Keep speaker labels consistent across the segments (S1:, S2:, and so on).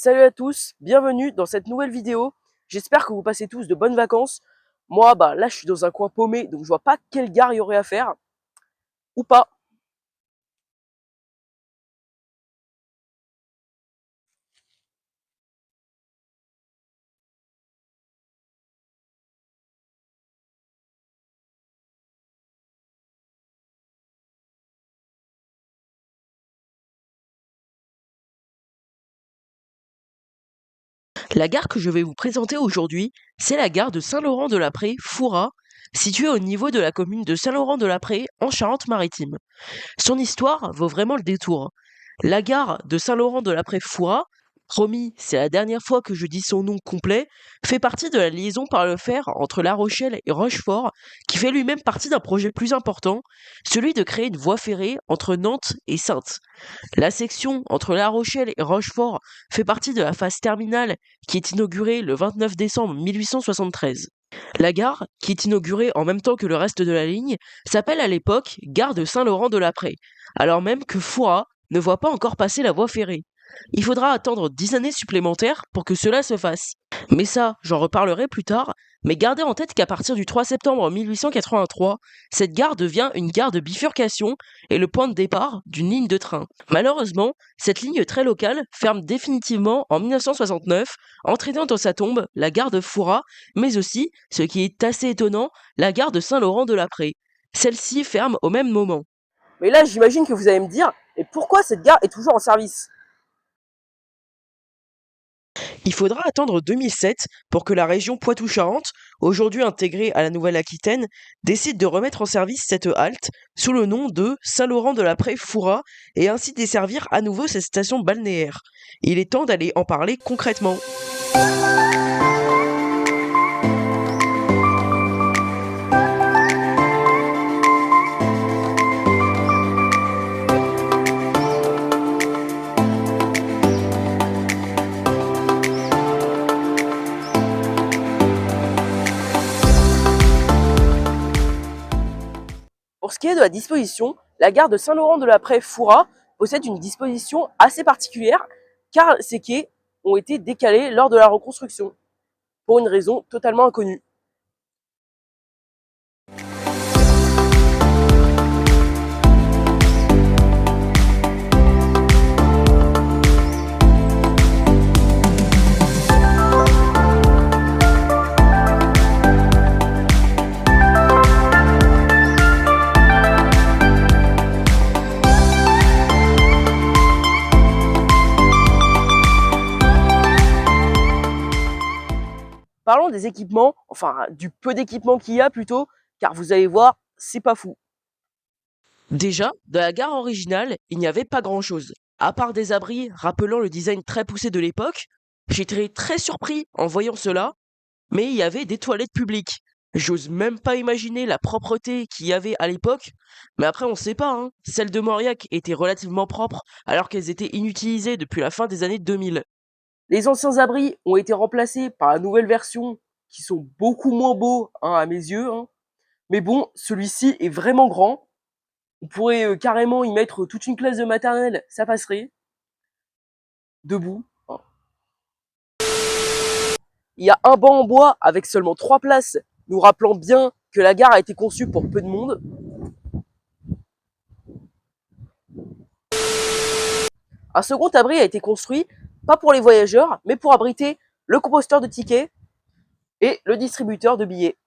S1: Salut à tous, bienvenue dans cette nouvelle vidéo. J'espère que vous passez tous de bonnes vacances. Moi, là, je suis dans un coin paumé, donc je vois pas quelle gare il y aurait à faire. Ou pas. La gare que je vais vous présenter aujourd'hui, c'est la gare de Saint-Laurent-de-la-Prée-Fouras, située au niveau de la commune de Saint-Laurent-de-la-Prée en Charente-Maritime. Son histoire vaut vraiment le détour. La gare de Saint-Laurent-de-la-Prée-Fouras, promis, c'est la dernière fois que je dis son nom complet, fait partie de la liaison par le fer entre La Rochelle et Rochefort, qui fait lui-même partie d'un projet plus important, celui de créer une voie ferrée entre Nantes et Saintes. La section entre La Rochelle et Rochefort fait partie de la phase terminale qui est inaugurée le 29 décembre 1873. La gare, qui est inaugurée en même temps que le reste de la ligne, s'appelle à l'époque gare de Saint-Laurent-de-la-Prée, alors même que Fouras ne voit pas encore passer la voie ferrée. Il faudra attendre 10 années supplémentaires pour que cela se fasse. Mais ça, j'en reparlerai plus tard, mais gardez en tête qu'à partir du 3 septembre 1883, cette gare devient une gare de bifurcation et le point de départ d'une ligne de train. Malheureusement, cette ligne très locale ferme définitivement en 1969, entraînant dans sa tombe la gare de Fouras, mais aussi, ce qui est assez étonnant, la gare de Saint-Laurent-de-la-Prée. Celle-ci ferme au même moment. Mais là, j'imagine que vous allez me dire, et pourquoi cette gare est toujours en service? Il faudra attendre 2007 pour que la région Poitou-Charentes, aujourd'hui intégrée à la Nouvelle-Aquitaine, décide de remettre en service cette halte sous le nom de Saint-Laurent-de-la-Prée-Fouras et ainsi desservir à nouveau cette station balnéaire. Il est temps d'aller en parler concrètement. Pour ce qui est de la disposition, la gare de Saint-Laurent-de-la-Prée-Fouras possède une disposition assez particulière car ces quais ont été décalés lors de la reconstruction pour une raison totalement inconnue. Parlons des équipements, enfin du peu d'équipements qu'il y a plutôt, car vous allez voir, c'est pas fou. Déjà, dans la gare originale, il n'y avait pas grand-chose. À part des abris rappelant le design très poussé de l'époque, j'étais très surpris en voyant cela, mais il y avait des toilettes publiques. J'ose même pas imaginer la propreté qu'il y avait à l'époque, mais après on sait pas, hein. Celles de Mauriac étaient relativement propres alors qu'elles étaient inutilisées depuis la fin des années 2000. Les anciens abris ont été remplacés par la nouvelle version qui sont beaucoup moins beaux à mes yeux, hein. Mais bon, celui-ci est vraiment grand. On pourrait carrément y mettre toute une classe de maternelle, ça passerait. Debout, hein. Il y a un banc en bois avec seulement 3 places, nous rappelant bien que la gare a été conçue pour peu de monde. Un second abri a été construit, pas pour les voyageurs, mais pour abriter le composteur de tickets et le distributeur de billets.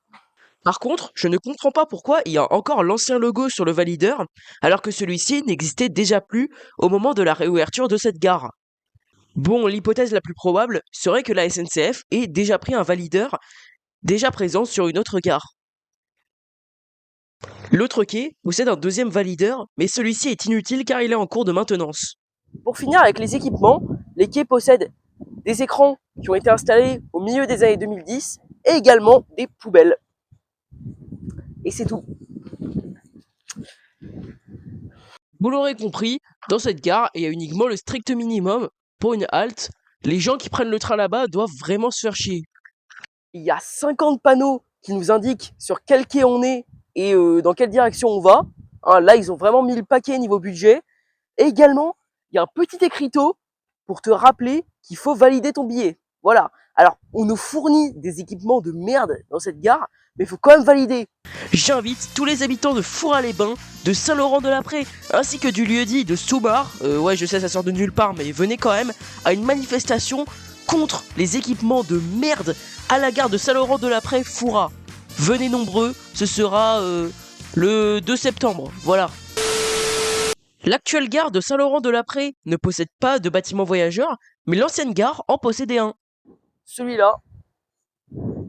S1: Par contre, je ne comprends pas pourquoi il y a encore l'ancien logo sur le valideur, alors que celui-ci n'existait déjà plus au moment de la réouverture de cette gare. Bon, l'hypothèse la plus probable serait que la SNCF ait déjà pris un valideur déjà présent sur une autre gare. L'autre quai possède un deuxième valideur, mais celui-ci est inutile car il est en cours de maintenance. Pour finir avec les équipements, les quais possèdent des écrans qui ont été installés au milieu des années 2010 et également des poubelles. Et c'est tout. Vous l'aurez compris, dans cette gare, il y a uniquement le strict minimum pour une halte. Les gens qui prennent le train là-bas doivent vraiment se faire chier. Il y a 50 panneaux qui nous indiquent sur quel quai on est et dans quelle direction on va. Là, ils ont vraiment mis le paquet niveau budget. Et également, il y a un petit écriteau
S2: pour te rappeler qu'il faut valider ton billet. Voilà. Alors, on nous fournit des équipements de merde dans cette gare, mais il faut quand même valider.
S1: J'invite tous les habitants de Foura-les-Bains, de Saint-Laurent-de-la-Prée, ainsi que du lieu-dit de Soubar, ouais je sais ça sort de nulle part mais venez quand même, à une manifestation contre les équipements de merde à la gare de Saint-Laurent-de-la-Prée Foura. Venez nombreux, ce sera le 2 septembre, voilà. L'actuelle gare de Saint-Laurent-de-la-Prée ne possède pas de bâtiment voyageurs, mais l'ancienne gare en possédait un.
S2: Celui-là,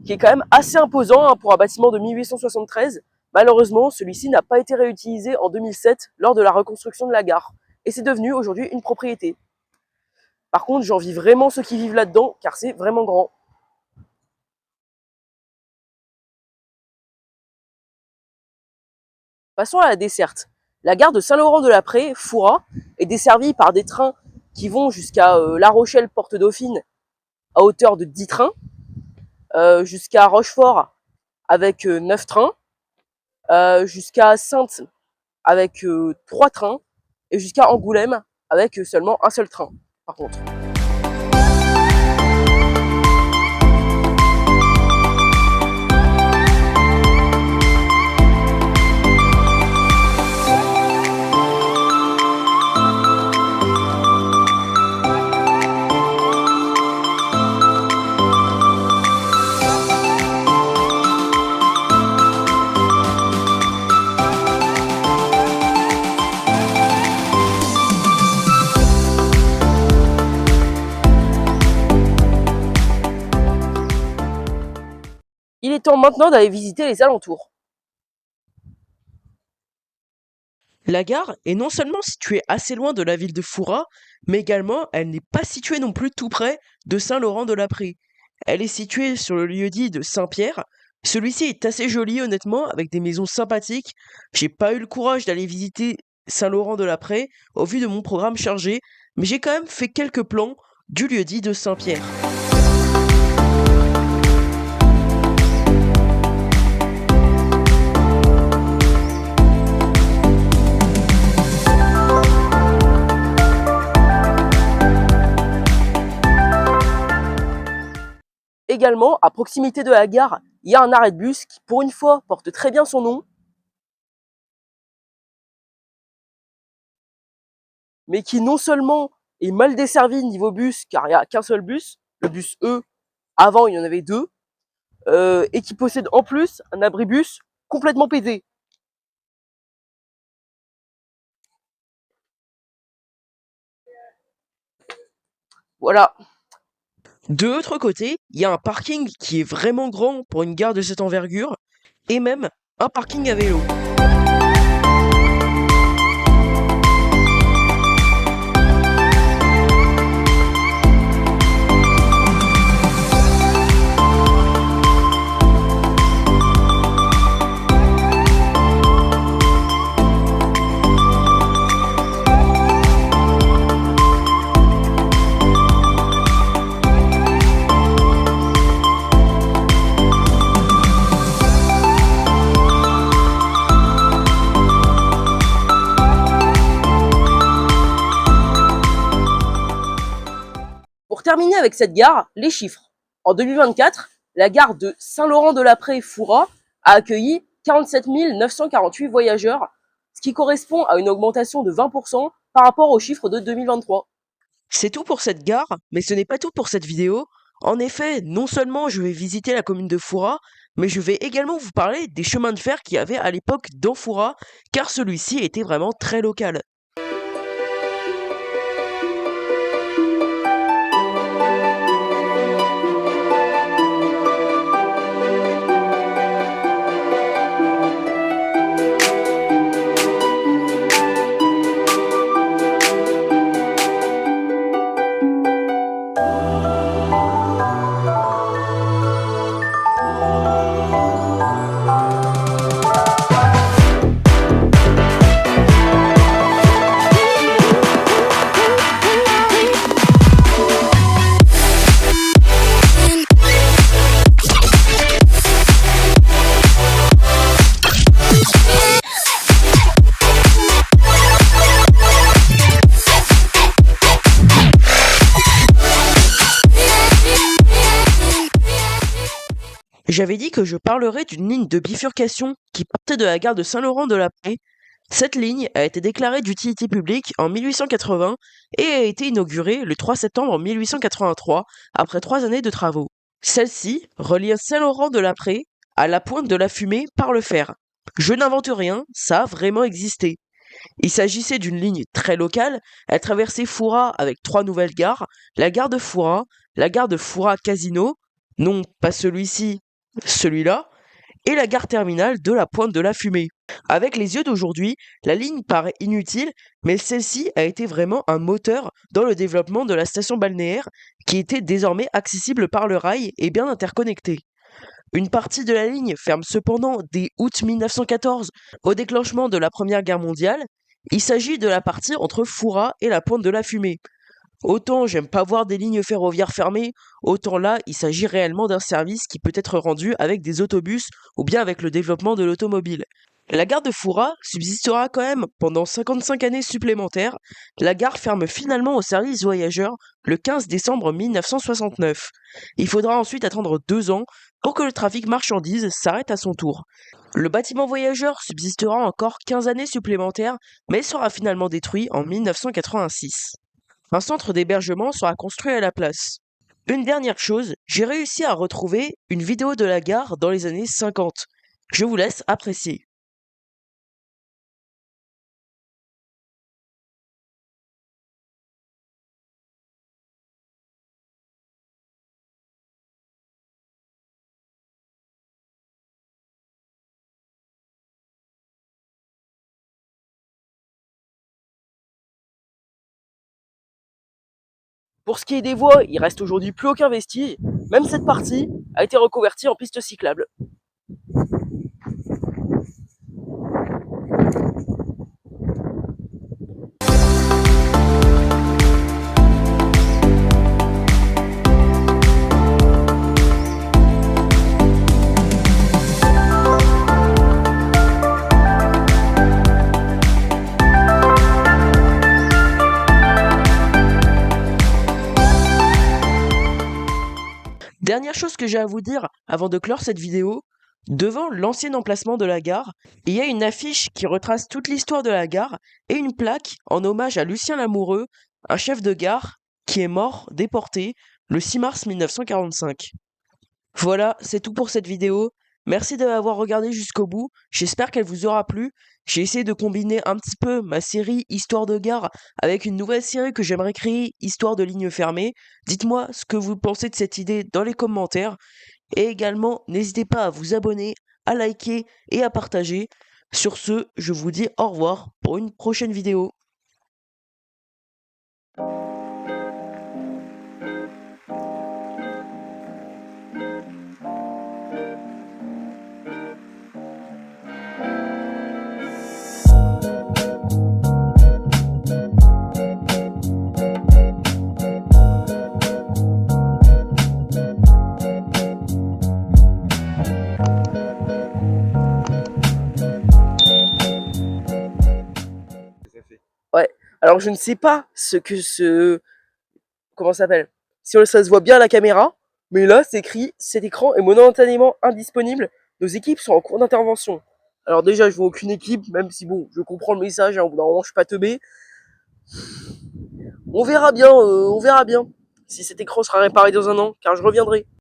S2: qui est quand même assez imposant pour un bâtiment de 1873. Malheureusement, celui-ci n'a pas été réutilisé en 2007 lors de la reconstruction de la gare. Et c'est devenu aujourd'hui une propriété. Par contre, j'envie vraiment ceux qui vivent là-dedans, car c'est vraiment grand. Passons à la desserte. La gare de Saint-Laurent-de-la-Prée, Foura, est desservie par des trains qui vont jusqu'à La Rochelle, Porte-Dauphine, à hauteur de 10 trains, jusqu'à Rochefort avec 9 trains, jusqu'à Saintes avec 3 trains, et jusqu'à Angoulême avec seulement un seul train, par contre. Il est temps maintenant d'aller visiter les alentours.
S1: La gare est non seulement située assez loin de la ville de Foura, mais également elle n'est pas située non plus tout près de Saint-Laurent-de-la-Prée. Elle est située sur le lieu-dit de Saint-Pierre. Celui-ci est assez joli honnêtement, avec des maisons sympathiques. J'ai pas eu le courage d'aller visiter Saint-Laurent-de-la-Prée au vu de mon programme chargé, mais j'ai quand même fait quelques plans du lieu-dit de Saint-Pierre.
S2: Également, à proximité de la gare, il y a un arrêt de bus qui, pour une fois, porte très bien son nom, mais qui non seulement est mal desservi niveau bus, car il n'y a qu'un seul bus, le bus E, avant il y en avait deux, et qui possède en plus un abribus complètement pété. Voilà.
S1: De l'autre côté, il y a un parking qui est vraiment grand pour une gare de cette envergure, et même un parking à vélo.
S2: Pour terminer avec cette gare, les chiffres. En 2024, la gare de Saint-Laurent-de-la-Prée-Foura a accueilli 47 948 voyageurs, ce qui correspond à une augmentation de 20% par rapport aux chiffres de 2023.
S1: C'est tout pour cette gare, mais ce n'est pas tout pour cette vidéo. En effet, non seulement je vais visiter la commune de Foura, mais je vais également vous parler des chemins de fer qu'il y avait à l'époque dans Foura, car celui-ci était vraiment très local. J'avais dit que je parlerais d'une ligne de bifurcation qui partait de la gare de Saint-Laurent-de-la-Prée. Cette ligne a été déclarée d'utilité publique en 1880 et a été inaugurée le 3 septembre 1883 après 3 années de travaux. Celle-ci relie Saint-Laurent-de-la-Prée à la Pointe de la Fumée par le fer. Je n'invente rien, ça a vraiment existé. Il s'agissait d'une ligne très locale. Elle traversait Fouras avec 3 nouvelles gares, la gare de Fouras, la gare de Fouras-Casino, non pas celui-ci, celui-là, et la gare terminale de la Pointe de la Fumée. Avec les yeux d'aujourd'hui, la ligne paraît inutile, mais celle-ci a été vraiment un moteur dans le développement de la station balnéaire, qui était désormais accessible par le rail et bien interconnectée. Une partie de la ligne ferme cependant dès août 1914, au déclenchement de la Première Guerre mondiale. Il s'agit de la partie entre Fouras et la Pointe de la Fumée. Autant j'aime pas voir des lignes ferroviaires fermées, autant là il s'agit réellement d'un service qui peut être rendu avec des autobus ou bien avec le développement de l'automobile. La gare de Fouras subsistera quand même pendant 55 années supplémentaires. La gare ferme finalement au service voyageurs le 15 décembre 1969. Il faudra ensuite attendre 2 ans pour que le trafic marchandises s'arrête à son tour. Le bâtiment voyageur subsistera encore 15 années supplémentaires, mais sera finalement détruit en 1986. Un centre d'hébergement sera construit à la place. Une dernière chose, j'ai réussi à retrouver une vidéo de la gare dans les années 50. Je vous laisse apprécier.
S2: Pour ce qui est des voies, il reste aujourd'hui plus aucun vestige. Même cette partie a été reconvertie en piste cyclable.
S1: Dernière chose que j'ai à vous dire avant de clore cette vidéo, devant l'ancien emplacement de la gare, il y a une affiche qui retrace toute l'histoire de la gare et une plaque en hommage à Lucien Lamoureux, un chef de gare qui est mort, déporté, le 6 mars 1945. Voilà, c'est tout pour cette vidéo. Merci de l'avoir regardé jusqu'au bout. J'espère qu'elle vous aura plu. J'ai essayé de combiner un petit peu ma série Histoire de gare avec une nouvelle série que j'aimerais créer, Histoire de ligne fermée. Dites-moi ce que vous pensez de cette idée dans les commentaires. Et également, n'hésitez pas à vous abonner, à liker et à partager. Sur ce, je vous dis au revoir pour une prochaine vidéo.
S2: Ouais. Alors je ne sais pas ce que ce... Comment ça s'appelle? Si ça se voit bien à la caméra, mais là c'est écrit, cet écran est momentanément indisponible. Nos équipes sont en cours d'intervention. Alors déjà je vois aucune équipe, même si bon, je comprends le message, hein, au bout d'un moment je suis pas teubé. On verra bien si cet écran sera réparé dans un an, car je reviendrai.